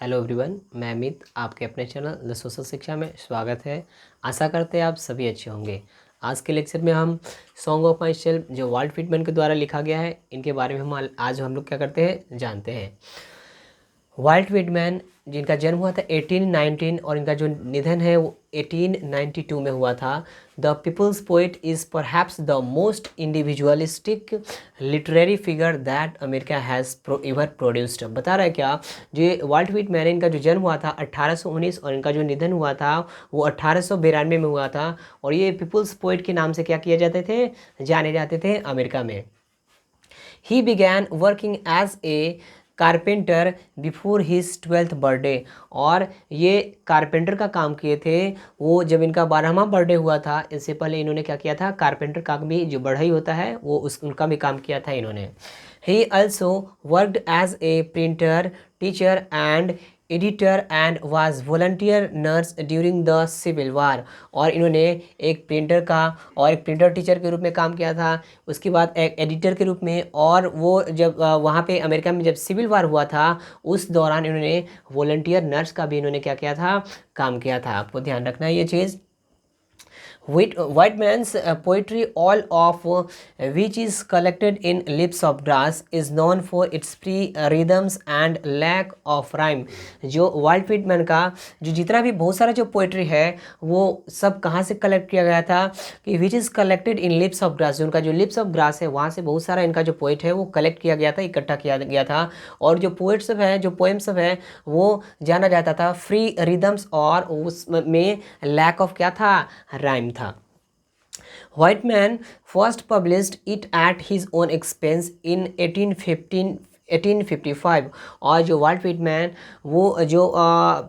Hello everyone, मैं अमित आपके अपने चैनल द सोशल शिक्षा में स्वागत है। आशा करते हैं आप सभी अच्छे होंगे। आज के लेक्चर में हम सॉन्ग ऑफ माई सेल्फ जो वाल्ट व्हिटमैन के द्वारा लिखा गया है, इनके बारे में हम लोग क्या करते हैं, जानते हैं। वाल्ट व्हिटमैन जिनका जन्म हुआ था 1819 और इनका जो निधन है वो 1892 में हुआ था। The people's poet is perhaps the most individualistic literary figure that America has ever produced. बता रहा है क्या, जो वाल्ट व्हिटमैन इनका जो जन्म हुआ था 1819 और इनका जो निधन हुआ था वो 1892 में हुआ था। और ये पीपल्स पोइट के नाम से क्या किए जाते थे, जाने जाते थे अमेरिका में। He began working as a carpenter before his 12th birthday. और ये कारपेंटर का काम किए थे वो जब इनका 12वां बर्थडे हुआ था। इससे पहले इन्होंने क्या किया था, कारपेंटर का भी जो बढ़ई होता है वो उनका भी काम किया था इन्होंने। He also worked as a printer, teacher and editor and was volunteer nurse during the civil war. और इन्होंने एक प्रिंटर का और एक प्रिंटर टीचर के रूप में काम किया था, उसके बाद एक एडिटर के रूप में। और वो जब वहाँ पे अमेरिका में जब सिविल वार हुआ था उस दौरान इन्होंने वॉलंटियर नर्स का भी इन्होंने क्या किया था, काम किया था। आपको ध्यान रखना है ये चीज़। Whiteman's poetry, all of which is collected in Lips of Grass, is known for its free rhythms and lack of rhyme। जो वाल्ट व्हिटमैन का जो जितना भी बहुत सारा जो पोइट्री है वो सब कहाँ से कलेक्ट किया गया था कि which is collected in lips of grass. जो उनका जो लिप्स ऑफ ग्रास है वहाँ से बहुत सारा इनका जो पोइट है वो कलेक्ट किया गया था, इकट्ठा किया गया था। और जो पोइट सब है, जो पोएम सब है वो जाना जाता था फ्री रिदम्स और उसमें लैक ऑफ क्या था, राइम था। Whiteman first published it at his own expense in 1855। और जो वाल्ट व्हिटमैन वो जो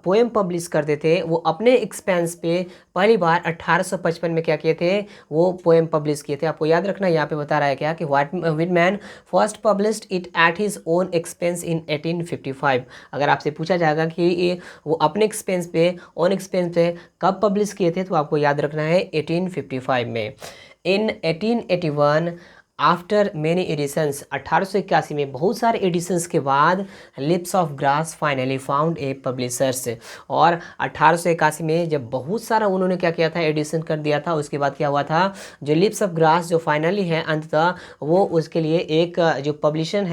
पोएम पब्लिश करते थे वो अपने एक्सपेंस पे पहली बार 1855 में क्या किए थे, वो पोएम पब्लिश किए थे। आपको याद रखना, यहाँ पे बता रहा है क्या कि Whitman first published it at his own expense इन 1855। अगर आपसे पूछा जाएगा कि ये वो अपने एक्सपेंस पे, ओन एक्सपेंस पे कब पब्लिश किए थे, तो आपको याद रखना है 1855 में। इन 1881 आफ्टर मेनी एडिशंस, 1881 में बहुत सारे एडिशंस के बाद lips of grass finally found a publishers. और 1881 में जब बहुत सारा उन्होंने क्या किया था, एडिशन कर दिया था, उसके बाद क्या हुआ था, जो लिप्स ऑफ ग्रास जो फाइनली है अंततः वो उसके लिए एक जो पब्लिशर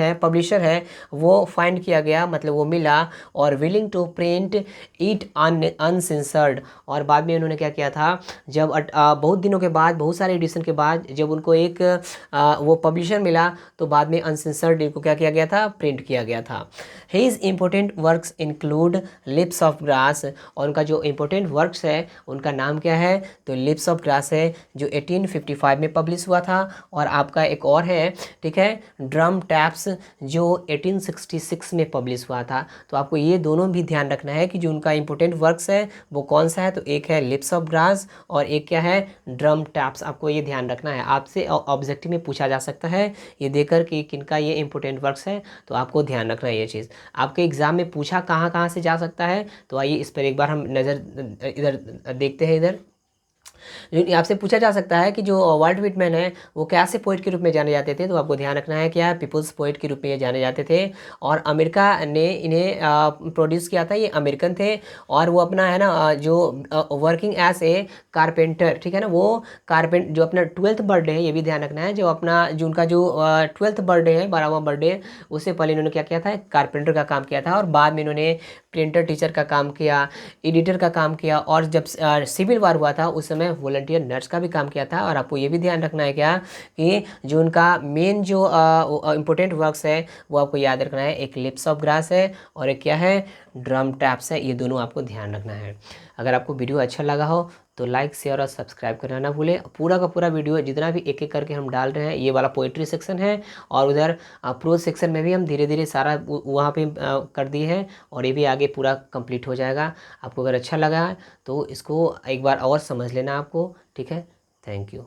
है वो फाइंड किया गया, मतलब वो मिला। और willing to print it uncensored. और बाद में उन्होंने क्या किया था, जब बहुत दिनों के बाद, बहुत सारे एडिशन के बाद जब उनको एक वो पब्लिशर मिला तो बाद में अनसेंसर्ड को क्या किया गया था, प्रिंट किया गया था। His important works include lips of grass. और उनका जो इम्पोर्टेंट वर्क्स है उनका नाम क्या है, तो लिप्स ऑफ ग्रास है जो 1855 में पब्लिश हुआ था। और आपका एक और है, ठीक है, ड्रम टैप्स जो 1866 में पब्लिश हुआ था। तो आपको ये दोनों भी ध्यान रखना है कि जो उनका इम्पोर्टेंट वर्क्स है वो कौन सा है, तो एक है लिप्स ऑफ ग्रास और एक क्या है, ड्रम टैप्स। आपको ये ध्यान रखना है, आपसे ऑब्जेक्टिव में पूछा जा सकता है ये देकर कि किनका ये इंपॉर्टेंट वर्क्स है, तो आपको ध्यान रखना है ये चीज़। आपके एग्जाम में पूछा कहाँ कहाँ से जा सकता है, तो आइए इस पर एक बार हम नज़र इधर देखते हैं। इधर आपसे पूछा जा सकता है कि जो वाल्ट व्हिटमैन है वो कैसे पोइट के रूप में जाने जाते थे, तो आपको ध्यान रखना है क्या, पीपल्स पोइट के रूप में ये जाने जाते थे। और अमेरिका ने इन्हें प्रोड्यूस किया था, ये अमेरिकन थे। और वो अपना है ना जो वर्किंग एज ए कारपेंटर, ठीक है ना, वो जो अपना 12th बर्थडे है, ये भी ध्यान रखना है, जो अपना जो उनका जो 12th बर्थडे है, 12वां बर्थडे, उससे पहले इन्होंने क्या किया था, कारपेंटर का काम किया था। और बाद में इन्होंने प्रिंटर टीचर का काम किया, एडिटर का काम किया। और जब सिविल वार हुआ था उस समय वॉलंटियर नर्स का भी काम किया था। और आपको ये भी ध्यान रखना है क्या कि जो उनका मेन जो इम्पोर्टेंट वर्क्स है वो आपको याद रखना है, एक लिप्स ऑफ ग्रास है और एक क्या है, ड्रम टैप्स है। ये दोनों आपको ध्यान रखना है। अगर आपको वीडियो अच्छा लगा हो तो लाइक, शेयर और सब्सक्राइब करना ना भूलें। पूरा का पूरा वीडियो जितना भी एक एक करके हम डाल रहे हैं, ये वाला पोइट्री सेक्शन है और उधर प्रोज सेक्शन में भी हम धीरे धीरे सारा वहाँ पे कर दिए हैं। और ये भी आगे पूरा कंप्लीट हो जाएगा। आपको अगर अच्छा लगा तो इसको एक बार और समझ लेना आपको, ठीक है। Thank you.